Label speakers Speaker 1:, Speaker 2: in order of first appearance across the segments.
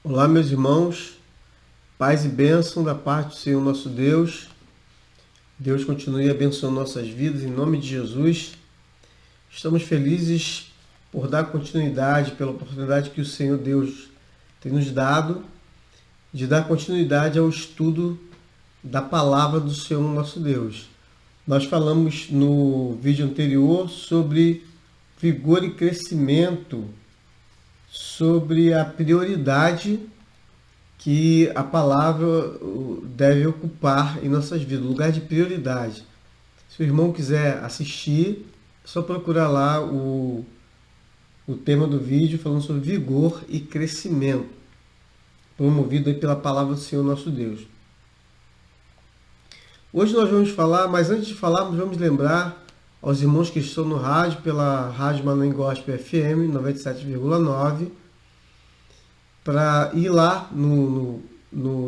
Speaker 1: Olá, meus irmãos, paz e bênção da parte do Senhor nosso Deus. Deus continue abençoando nossas vidas em nome de Jesus. Estamos felizes por dar continuidade, pela oportunidade que o Senhor Deus tem nos dado, de dar continuidade ao estudo da palavra do Senhor nosso Deus. Nós falamos no vídeo anterior sobre vigor e crescimento, sobre a prioridade que a palavra deve ocupar em nossas vidas, lugar de prioridade. Se o irmão quiser assistir, é só procurar lá o tema do vídeo falando sobre vigor e crescimento, promovido aí pela palavra do Senhor nosso Deus. Hoje nós vamos falar, mas antes de falarmos, vamos lembrar aos irmãos que estão no rádio, pela Rádio Manoel Gospel FM 97,9, para ir lá no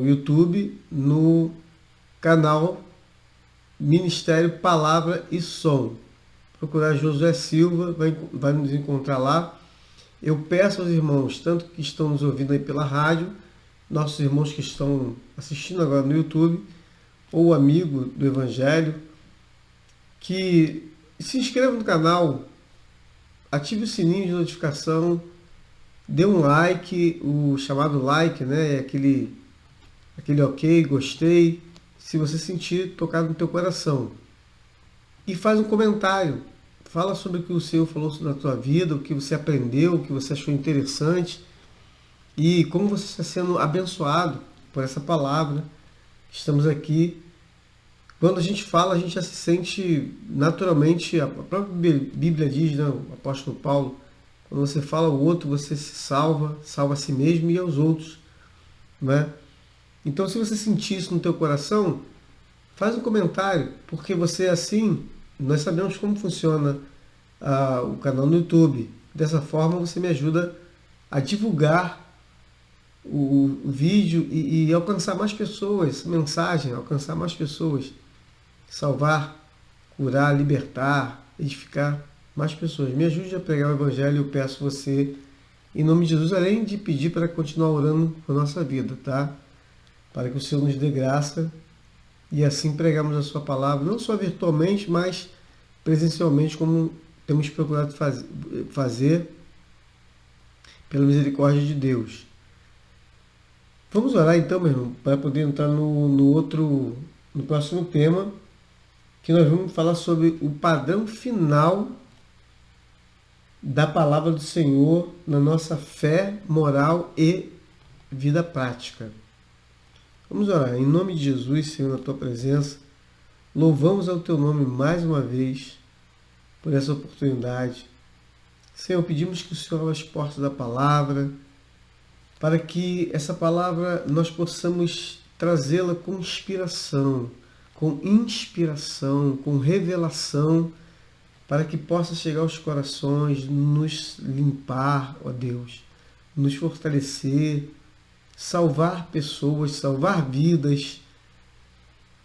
Speaker 1: YouTube, no canal Ministério Palavra e Som. Procurar Josué Silva, vai nos encontrar lá. Eu peço aos irmãos, tanto que estão nos ouvindo aí pela rádio, nossos irmãos que estão assistindo agora no YouTube, ou amigo do Evangelho, que se inscreva no canal, ative o sininho de notificação, dê um like, o chamado like, né? É aquele ok, gostei, se você sentir tocado no teu coração. E faz um comentário, fala sobre o que o Senhor falou na tua vida, o que você aprendeu, o que você achou interessante e como você está sendo abençoado por essa palavra. Estamos aqui. Quando a gente fala, a gente já se sente naturalmente, a própria Bíblia diz, né, o apóstolo Paulo, quando você fala ao outro, você se salva a si mesmo e aos outros, né? Então, se você sentir isso no teu coração, faz um comentário, porque você assim, nós sabemos como funciona o canal no YouTube. Dessa forma, você me ajuda a divulgar o vídeo e alcançar mais pessoas, mensagem, alcançar mais pessoas, salvar, curar, libertar, edificar mais pessoas. Me ajude a pregar o Evangelho, eu peço você, em nome de Jesus, além de pedir para continuar orando por nossa vida, tá? Para que o Senhor nos dê graça e assim pregamos a sua palavra, não só virtualmente, mas presencialmente, como temos procurado fazer pela misericórdia de Deus. Vamos orar então, meu irmão, para poder entrar no próximo tema, que nós vamos falar sobre o padrão final da palavra do Senhor na nossa fé, moral e vida prática. Vamos orar. Em nome de Jesus, Senhor, na tua presença, louvamos ao teu nome mais uma vez por essa oportunidade. Senhor, pedimos que o Senhor abra as portas da palavra, para que essa palavra nós possamos trazê-la com inspiração, com revelação, para que possa chegar aos corações, nos limpar, ó Deus, nos fortalecer, salvar pessoas, salvar vidas,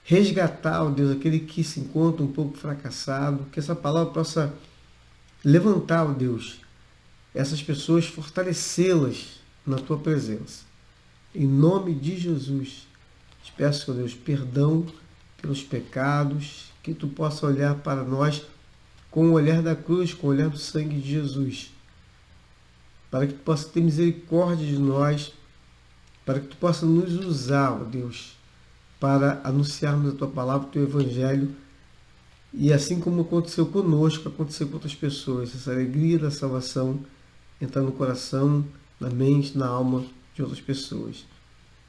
Speaker 1: resgatar, ó Deus, aquele que se encontra um pouco fracassado, que essa palavra possa levantar, ó Deus, essas pessoas, fortalecê-las na tua presença. Em nome de Jesus, te peço, ó Deus, perdão pelos pecados, que tu possa olhar para nós com o olhar da cruz, com o olhar do sangue de Jesus, para que tu possa ter misericórdia de nós, para que tu possa nos usar, ó Deus, para anunciarmos a tua palavra, o teu evangelho, e assim como aconteceu conosco, aconteceu com outras pessoas, essa alegria da salvação entrar no coração, na mente, na alma de outras pessoas.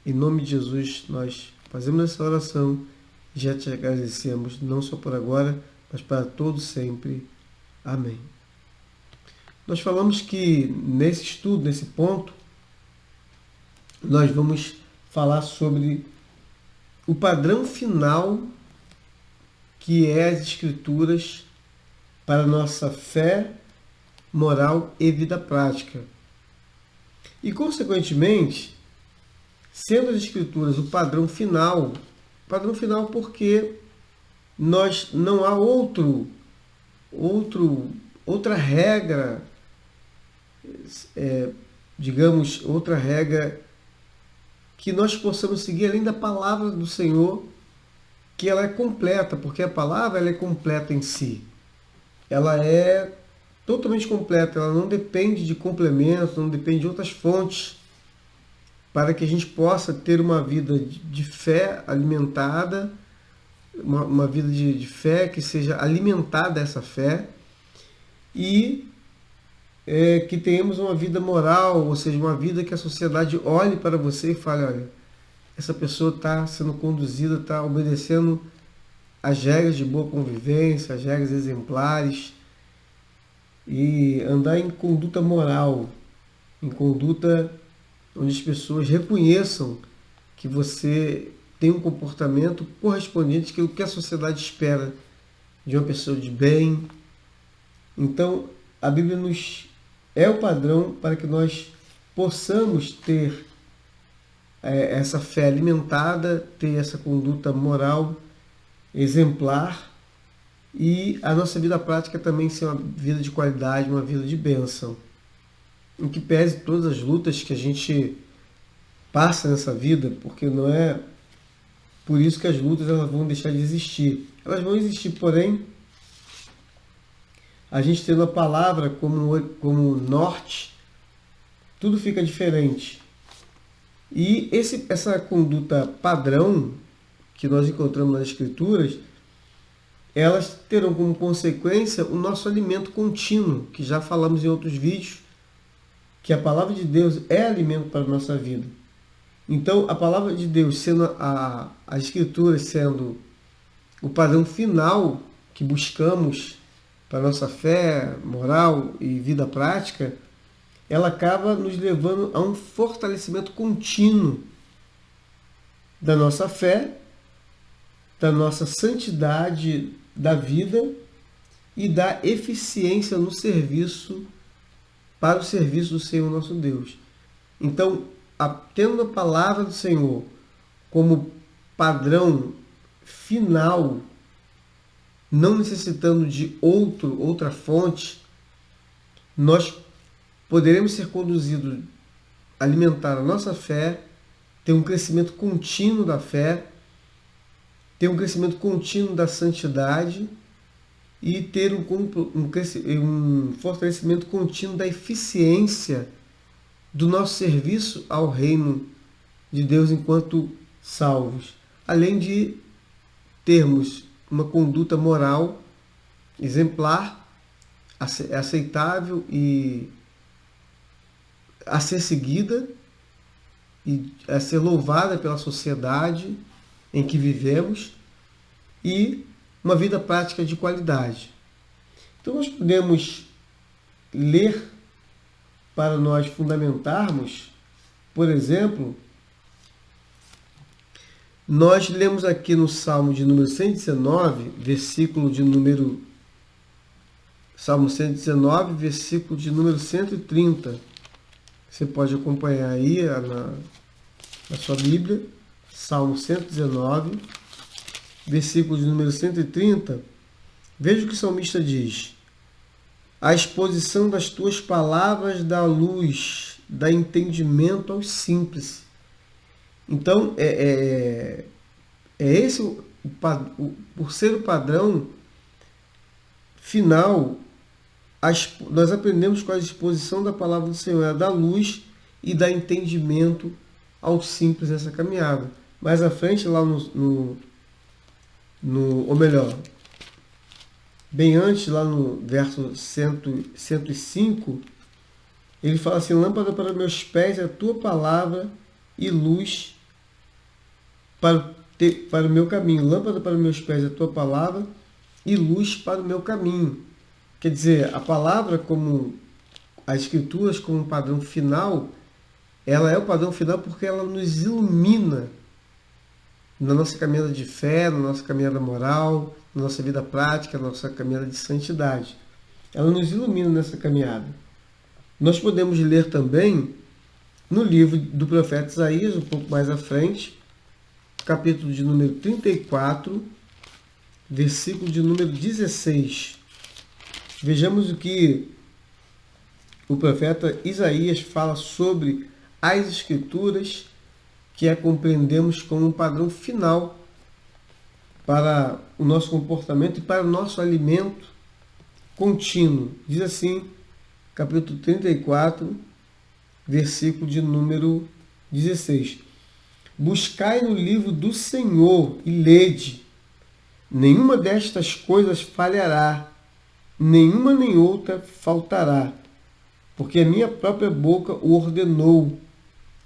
Speaker 1: Em nome de Jesus, nós fazemos essa oração e já te agradecemos, não só por agora, mas para todos sempre. Amém. Nós falamos que nesse estudo, nesse ponto, nós vamos falar sobre o padrão final que é as Escrituras para a nossa fé, moral e vida prática. E, consequentemente, sendo as Escrituras o padrão final porque nós não há outra regra, outra regra que nós possamos seguir além da palavra do Senhor, que ela é completa, porque a palavra ela é completa em si. Ela é totalmente completa, ela não depende de complementos, não depende de outras fontes, para que a gente possa ter uma vida de fé alimentada, uma vida de fé que seja alimentada essa fé, e que tenhamos uma vida moral, ou seja, uma vida que a sociedade olhe para você e fale, olha, essa pessoa está sendo conduzida, está obedecendo às regras de boa convivência, às regras exemplares, e andar em conduta moral, em conduta onde as pessoas reconheçam que você tem um comportamento correspondente àquilo que a sociedade espera de uma pessoa de bem. Então, a Bíblia nos é o padrão para que nós possamos ter essa fé alimentada, ter essa conduta moral exemplar e a nossa vida prática também ser uma vida de qualidade, uma vida de bênção. Em que pese todas as lutas que a gente passa nessa vida, porque não é por isso que as lutas elas vão deixar de existir. Elas vão existir, porém, a gente tendo a palavra como norte, tudo fica diferente. E essa conduta padrão que nós encontramos nas Escrituras, elas terão como consequência o nosso alimento contínuo, que já falamos em outros vídeos, que a palavra de Deus é alimento para a nossa vida. Então, a palavra de Deus, sendo as Escrituras sendo o padrão final que buscamos para a nossa fé, moral e vida prática, ela acaba nos levando a um fortalecimento contínuo da nossa fé, da nossa santidade da vida e da eficiência no serviço, para o serviço do Senhor nosso Deus. Então, tendo a palavra do Senhor como padrão final, não necessitando de outra fonte, nós poderemos ser conduzidos a alimentar a nossa fé, ter um crescimento contínuo da fé, ter um crescimento contínuo da santidade e ter um fortalecimento contínuo da eficiência do nosso serviço ao reino de Deus enquanto salvos. Além de termos uma conduta moral exemplar, aceitável e a ser seguida e a ser louvada pela sociedade em que vivemos e uma vida prática de qualidade. Então nós podemos ler para nós fundamentarmos, por exemplo, nós lemos aqui no Salmo de número 119, versículo de número Salmo 119, versículo de número 130. Você pode acompanhar aí na sua Bíblia, Salmo 119, versículo de número 130. Veja o que o salmista diz: a exposição das tuas palavras dá luz, dá entendimento aos simples. Então, esse, por ser o padrão final, nós aprendemos com a exposição da palavra do Senhor, ela dá luz e dá entendimento aos simples nessa caminhada. Mais à frente, lá ou melhor, bem antes, lá no verso 105, ele fala assim: lâmpada para meus pés é a tua palavra e luz para o meu caminho. Lâmpada para meus pés é a tua palavra e luz para o meu caminho. Quer dizer, a palavra, como as Escrituras, como um padrão final, ela é o padrão final porque ela nos ilumina na nossa caminhada de fé, na nossa caminhada moral, na nossa vida prática, na nossa caminhada de santidade. Ela nos ilumina nessa caminhada. Nós podemos ler também no livro do profeta Isaías, um pouco mais à frente, capítulo de número 34, versículo de número 16. Vejamos o que o profeta Isaías fala sobre as Escrituras, que a compreendemos como um padrão final para o nosso comportamento e para o nosso alimento contínuo. Diz assim, capítulo 34, versículo de número 16. Buscai no livro do Senhor e lede. Nenhuma destas coisas falhará, nenhuma nem outra faltará, porque a minha própria boca o ordenou,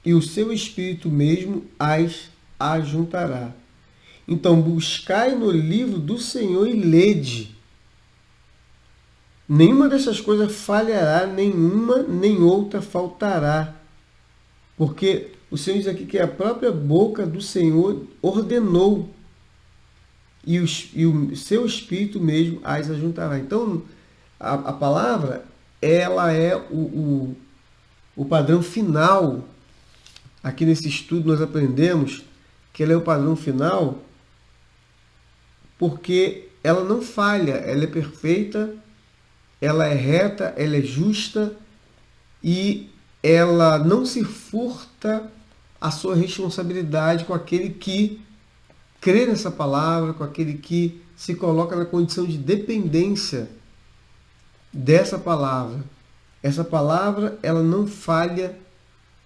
Speaker 1: e o seu Espírito mesmo as ajuntará. Então, buscai no livro do Senhor e lede. Nenhuma dessas coisas falhará, nenhuma nem outra faltará. Porque o Senhor diz aqui que a própria boca do Senhor ordenou, e o seu Espírito mesmo as ajuntará. Então, a palavra, ela é o padrão final. Aqui nesse estudo nós aprendemos que ela é o padrão final porque ela não falha, ela é perfeita, ela é reta, ela é justa e ela não se furta a sua responsabilidade com aquele que crê nessa palavra, com aquele que se coloca na condição de dependência dessa palavra. Essa palavra, ela não falha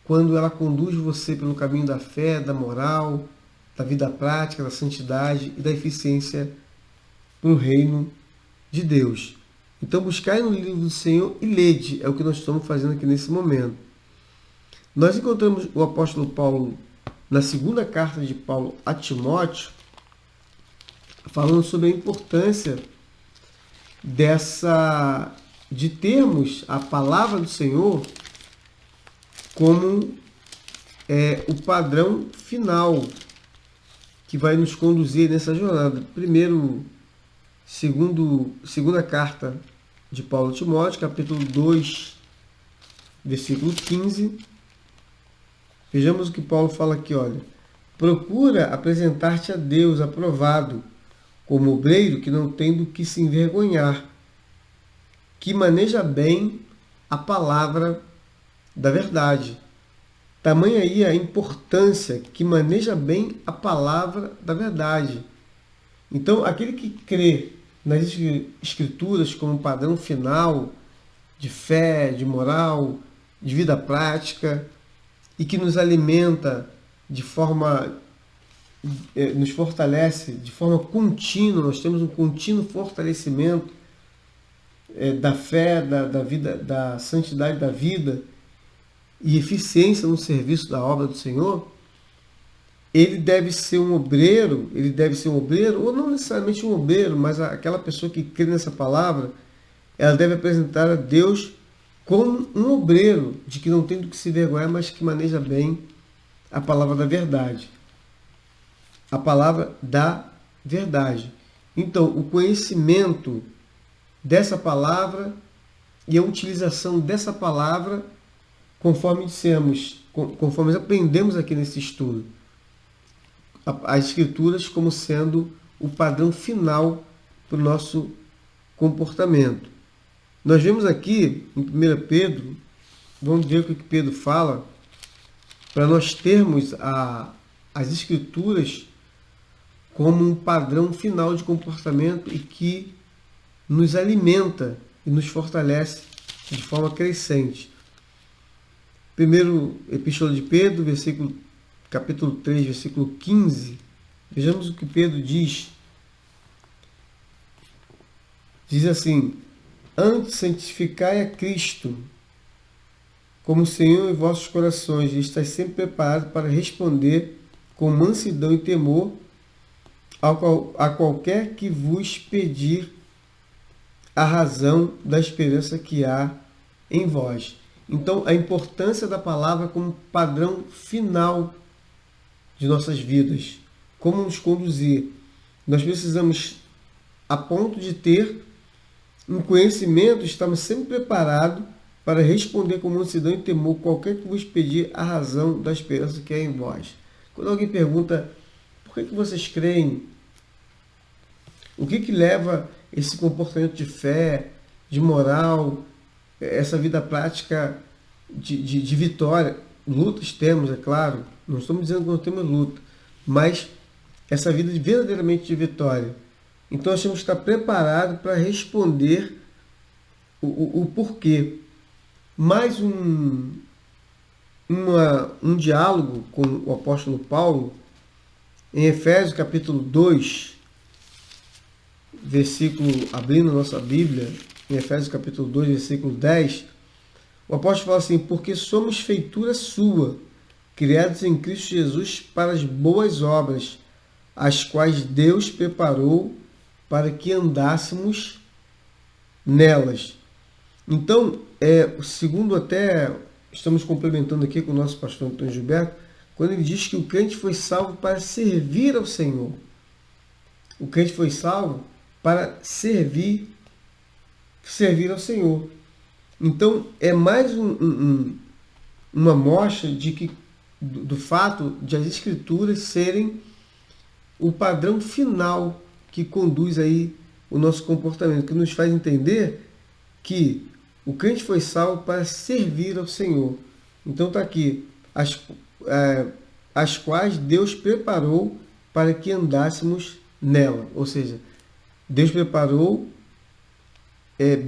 Speaker 1: quando ela conduz você pelo caminho da fé, da moral, da vida prática, da santidade e da eficiência para o reino de Deus. Então, buscai no livro do Senhor e lede, é o que nós estamos fazendo aqui nesse momento. Nós encontramos o apóstolo Paulo na segunda carta de Paulo a Timóteo, falando sobre a importância de termos a palavra do Senhor como o padrão final que vai nos conduzir nessa jornada. Segunda carta de Paulo a Timóteo, capítulo 2, versículo 15. Vejamos o que Paulo fala aqui, olha. Procura apresentar-te a Deus aprovado, como obreiro que não tem do que se envergonhar, que maneja bem a palavra da verdade. Tamanha aí a importância que maneja bem a palavra da verdade. Então, aquele que crê nas Escrituras como padrão final de fé, de moral, de vida prática, e que nos alimenta de forma, nos fortalece de forma contínua, nós temos um contínuo fortalecimento da fé, da vida, da santidade da vida e eficiência no serviço da obra do Senhor. Ele deve ser um obreiro, ou não necessariamente um obreiro, mas aquela pessoa que crê nessa palavra, ela deve apresentar a Deus como um obreiro, de que não tem do que se vergonhar, mas que maneja bem a palavra da verdade. A palavra da verdade. Então, o conhecimento dessa palavra e a utilização dessa palavra, conforme dissemos, conforme aprendemos aqui nesse estudo, as Escrituras como sendo o padrão final para o nosso comportamento. Nós vemos aqui em 1 Pedro, vamos ver o que Pedro fala, para nós termos as Escrituras como um padrão final de comportamento e que nos alimenta e nos fortalece de forma crescente. Primeiro Epístola de Pedro, capítulo 3, versículo 15. Vejamos o que Pedro diz. Diz assim: antes santificai a Cristo como Senhor em vossos corações, e estáis sempre preparados para responder com mansidão e temor a qualquer que vos pedir a razão da esperança que há em vós. Então, a importância da palavra como padrão final de nossas vidas. Como nos conduzir. Nós precisamos, a ponto de ter um conhecimento, estamos sempre preparados para responder com mansidão e temor qualquer que vos pedir a razão da esperança que há em vós. Quando alguém pergunta, por que vocês creem? O que leva esse comportamento de fé, de moral, essa vida prática de vitória? lutas temos, é claro, não estamos dizendo que não temos luta, mas essa vida verdadeiramente de vitória. Então nós temos que estar preparados para responder o porquê. Mais um diálogo com o apóstolo Paulo, em Efésios capítulo 2, versículo, abrindo nossa Bíblia, em Efésios capítulo 2, versículo 10, o apóstolo fala assim: porque somos feitura sua, criados em Cristo Jesus para as boas obras, as quais Deus preparou para que andássemos nelas. Então, segundo até estamos complementando aqui com o nosso pastor Antônio Gilberto, quando ele diz que o crente foi salvo para servir ao Senhor. O crente foi salvo para servir ao Senhor. Então, é mais uma mostra do fato de as Escrituras serem o padrão final que conduz aí o nosso comportamento, que nos faz entender que o crente foi salvo para servir ao Senhor. Então está aqui, as quais Deus preparou para que andássemos nela. Ou seja, Deus preparou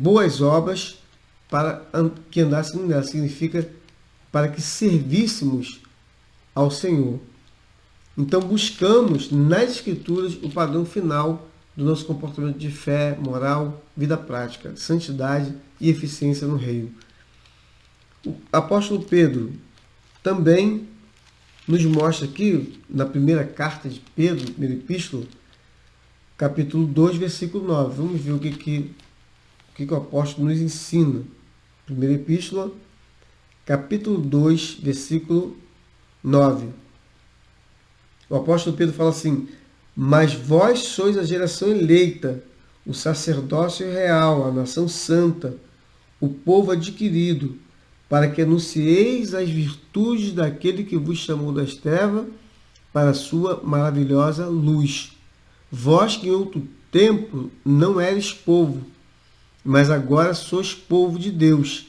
Speaker 1: boas obras para que andássemos nela. Significa para que servíssemos ao Senhor. Então buscamos nas Escrituras o padrão final do nosso comportamento de fé, moral, vida prática, santidade e eficiência no reino. O apóstolo Pedro também nos mostra aqui, na primeira carta de Pedro, primeira epístola, capítulo 2, versículo 9. Vamos ver o que o apóstolo nos ensina. Primeira epístola, capítulo 2, versículo 9. O apóstolo Pedro fala assim: mas vós sois a geração eleita, o sacerdócio real, a nação santa, o povo adquirido, para que anuncieis as virtudes daquele que vos chamou das trevas para a sua maravilhosa luz. Vós que em outro tempo não eres povo, mas agora sois povo de Deus,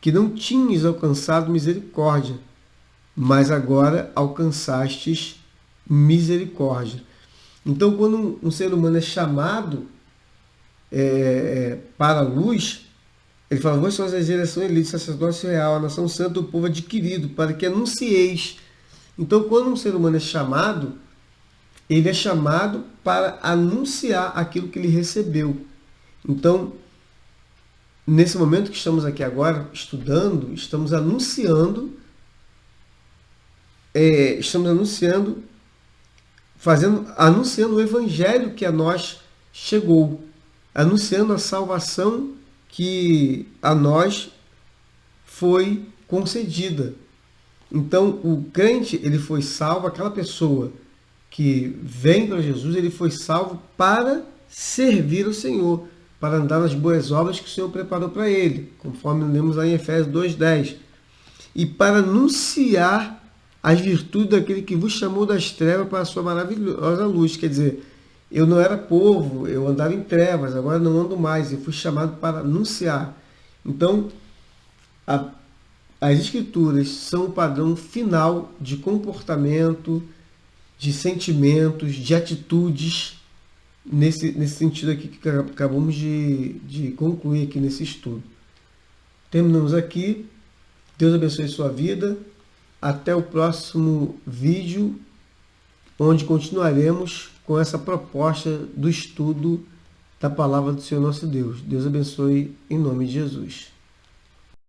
Speaker 1: que não tinhas alcançado misericórdia, mas agora alcançastes misericórdia. Então, quando um ser humano é chamado para a luz, ele fala: vós sois a geração elite, sacerdócio real, a nação santa, o povo adquirido, para que anuncieis. Então, quando um ser humano é chamado, ele é chamado para anunciar aquilo que ele recebeu. Então, nesse momento que estamos aqui agora, estudando, estamos anunciando o evangelho que a nós chegou, anunciando a salvação que a nós foi concedida. Então, o crente, ele foi salvo, aquela pessoa que vem para Jesus, ele foi salvo para servir ao Senhor, para andar nas boas obras que o Senhor preparou para ele, conforme lemos lá em Efésios 2:10, e para anunciar as virtudes daquele que vos chamou das trevas para a sua maravilhosa luz. Quer dizer, eu não era povo, eu andava em trevas, agora não ando mais, eu fui chamado para anunciar. Então, as Escrituras são o padrão final de comportamento, de sentimentos, de atitudes, nesse sentido aqui que acabamos de concluir aqui nesse estudo. Terminamos aqui. Deus abençoe sua vida. Até o próximo vídeo, onde continuaremos com essa proposta do estudo da palavra do Senhor nosso Deus. Deus abençoe em nome de Jesus.